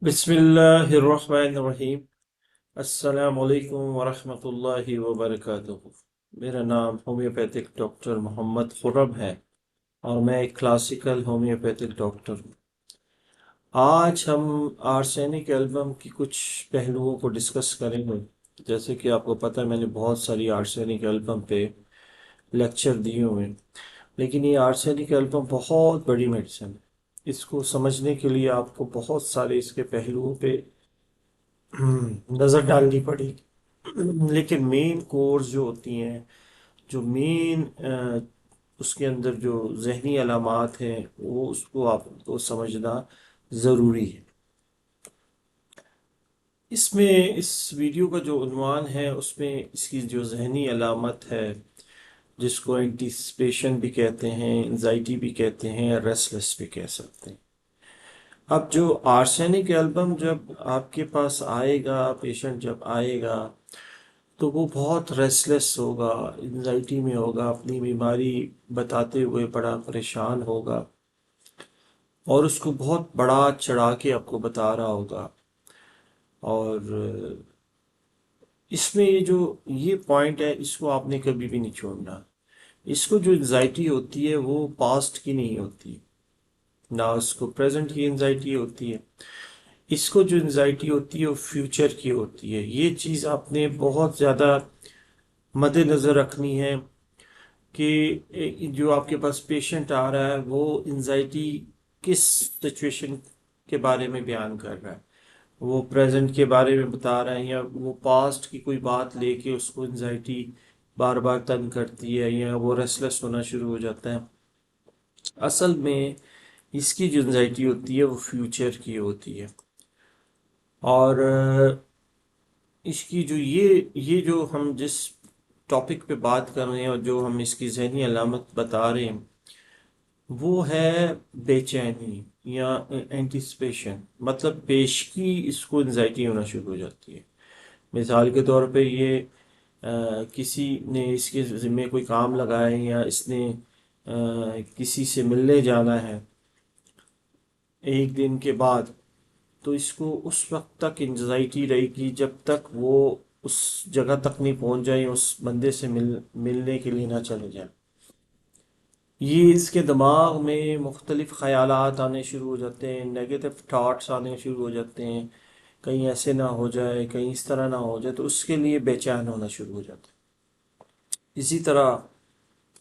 بسم اللہ الرحمن الرحیم۔ السلام علیکم ورحمۃ اللہ وبرکاتہ۔ میرا نام ہومیوپیتھک ڈاکٹر محمد خرم ہے اور میں ایک کلاسیکل ہومیوپیتھک ڈاکٹر ہوں۔ آج ہم آرسینک ایلبم کی کچھ پہلوؤں کو ڈسکس کریں گے۔ جیسے کہ آپ کو پتہ ہے میں نے بہت ساری آرسینک ایلبم پہ لیکچر دیے ہوئے ہیں، لیکن یہ آرسینک ایلبم بہت بڑی میڈیسن ہے۔ اس کو سمجھنے کے لیے آپ کو بہت سارے اس کے پہلوؤں پہ نظر ڈالنی پڑے گی، لیکن مین کورز جو ہوتی ہیں، جو مین اس کے اندر جو ذہنی علامات ہیں وہ اس کو آپ کو سمجھنا ضروری ہے۔ اس ویڈیو کا جو عنوان ہے اس میں اس کی جو ذہنی علامت ہے، جس کو اینٹیسپیشن بھی کہتے ہیں، انزائٹی بھی کہتے ہیں، ریسٹلیس بھی کہہ سکتے ہیں۔ اب جو آرسینک ایلبم جب آپ کے پاس آئے گا، پیشنٹ جب آئے گا تو وہ بہت ریسٹلیس ہوگا، انزائٹی میں ہوگا، اپنی بیماری بتاتے ہوئے بڑا پریشان ہوگا اور اس کو بہت بڑا چڑھا کے آپ کو بتا رہا ہوگا۔ اور اس میں یہ پوائنٹ ہے، اس کو آپ نے کبھی بھی نہیں چھوڑنا۔ اس کو جو انزائٹی ہوتی ہے وہ پاسٹ کی نہیں ہوتی، نہ اس کو پریزنٹ کی انزائٹی ہوتی ہے۔ اس کو جو انزائٹی ہوتی ہے وہ فیوچر کی ہوتی ہے۔ یہ چیز آپ نے بہت زیادہ مد نظر رکھنی ہے کہ جو آپ کے پاس پیشنٹ آ رہا ہے وہ انزائٹی کس سچویشن کے بارے میں بیان کر رہا ہے۔ وہ پریزنٹ کے بارے میں بتا رہا ہے یا وہ پاسٹ کی کوئی بات لے کے اس کو انزائٹی بار بار تنگ کرتی ہے یا وہ ریسٹلیس ہونا شروع ہو جاتا ہے۔ اصل میں اس کی جو انزائٹی ہوتی ہے وہ فیوچر کی ہوتی ہے۔ اور اس کی یہ جو ہم جس ٹاپک پہ بات کر رہے ہیں اور جو ہم اس کی ذہنی علامت بتا رہے ہیں وہ ہے بے چینی یا اینٹیسپیشن، مطلب پیشگی اس کو انزائٹی ہونا شروع ہو جاتی ہے۔ مثال کے طور پہ یہ کسی نے اس کے ذمے کوئی کام لگایا ہے یا اس نے کسی سے ملنے جانا ہے ایک دن کے بعد، تو اس کو اس وقت تک انزائٹی رہے گی جب تک وہ اس جگہ تک نہیں پہنچ جائے، اس بندے سے ملنے کے لیے نہ چلے جائے۔ یہ اس کے دماغ میں مختلف خیالات آنے شروع ہو جاتے ہیں، نیگیٹو تھاٹس آنے شروع ہو جاتے ہیں، کہیں ایسے نہ ہو جائے، کہیں اس طرح نہ ہو جائے، تو اس کے لیے بے چین ہونا شروع ہو جاتا ہے۔ اسی طرح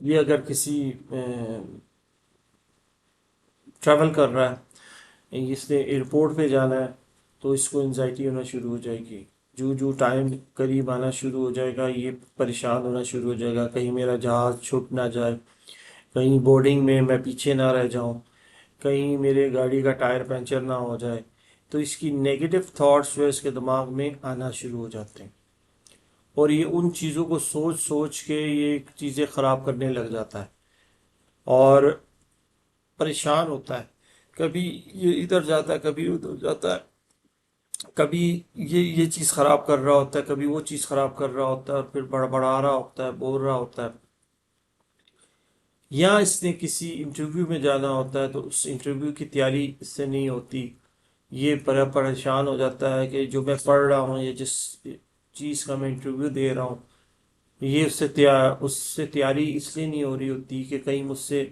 یہ اگر کسی ٹریول کر رہا ہے، اس نے ایئرپورٹ پہ جانا ہے، تو اس کو انزائٹی ہونا شروع ہو جائے گی۔ جو ٹائم قریب آنا شروع ہو جائے گا یہ پریشان ہونا شروع ہو جائے گا، کہیں میرا جہاز چھوٹ نہ جائے، کہیں بورڈنگ میں میں پیچھے نہ رہ جاؤں، کہیں میرے گاڑی کا ٹائر پنچر نہ ہو جائے۔ تو اس کی نیگیٹو تھاٹس جو ہے اس کے دماغ میں آنا شروع ہو جاتے ہیں اور یہ ان چیزوں کو سوچ سوچ کے یہ چیزیں خراب کرنے لگ جاتا ہے اور پریشان ہوتا ہے۔ کبھی یہ ادھر جاتا ہے، کبھی ادھر جاتا ہے، کبھی یہ چیز خراب کر رہا ہوتا ہے، کبھی وہ چیز خراب کر رہا ہوتا ہے اور پھر بڑبڑا رہا ہوتا ہے، بول رہا ہوتا ہے۔ یا اس نے کسی انٹرویو میں جانا ہوتا ہے تو اس انٹرویو کی تیاری اس سے نہیں ہوتی، یہ پریشان ہو جاتا ہے کہ جو میں پڑھ رہا ہوں یا جس چیز کا میں انٹرویو دے رہا ہوں یہ اس سے تیاری اس لیے نہیں ہو رہی ہوتی کہ کہیں مجھ سے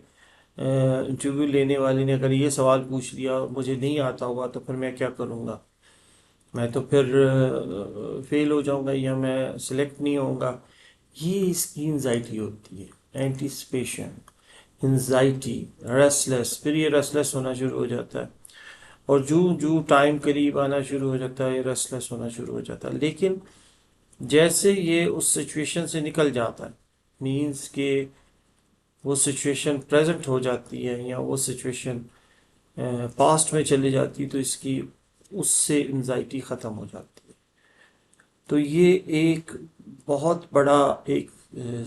انٹرویو لینے والے نے اگر یہ سوال پوچھ لیا اور مجھے نہیں آتا ہوا تو پھر میں کیا کروں گا، میں تو پھر فیل ہو جاؤں گا یا میں سلیکٹ نہیں ہوں گا۔ یہ اس کی انزائٹی ہوتی ہے، اینٹیسپیشن، انزائٹی، ریسٹلیس۔ پھر یہ ریسٹلیس ہونا شروع ہو جاتا ہے اور جو ٹائم قریب آنا شروع ہو جاتا ہے یہ ریسٹلیس ہونا شروع ہو جاتا ہے۔ لیکن جیسے یہ اس سچویشن سے نکل جاتا ہے، مینز کہ وہ سچویشن پریزنٹ ہو جاتی ہے یا وہ سچویشن پاسٹ میں چلی جاتی ہے، تو اس سے انزائٹی ختم ہو جاتی ہے۔ تو یہ ایک بہت بڑا ایک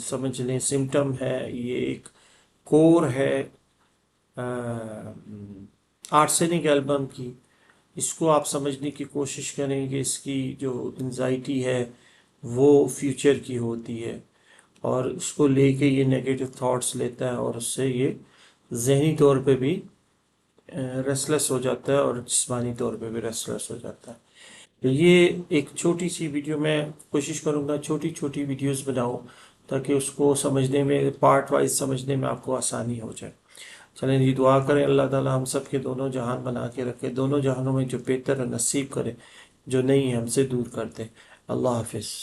سمجھ لیں سمٹم ہے، یہ ایک کور ہے آرسینک ایلبم کی۔ اس کو آپ سمجھنے کی کوشش کریں کہ اس کی جو انزائٹی ہے وہ فیوچر کی ہوتی ہے اور اس کو لے کے یہ نیگیٹو تھاٹس لیتا ہے اور اس سے یہ ذہنی طور پہ بھی ریسلس ہو جاتا ہے اور جسمانی طور پہ بھی ریسلس ہو جاتا ہے. تو یہ ایک چھوٹی سی ویڈیو میں کوشش کروں گا چھوٹی چھوٹی ویڈیوز بناؤں تاکہ اس کو سمجھنے میں پارٹ وائز سمجھنے میں آپ کو آسانی ہو جائے. چلیں جی دعا کریں اللہ تعالیٰ ہم سب کے دونوں جہان بنا کے رکھے، دونوں جہانوں میں جو بہتر ہے نصیب کرے، جو نہیں ہے ہم سے دور کر دے. اللہ حافظ.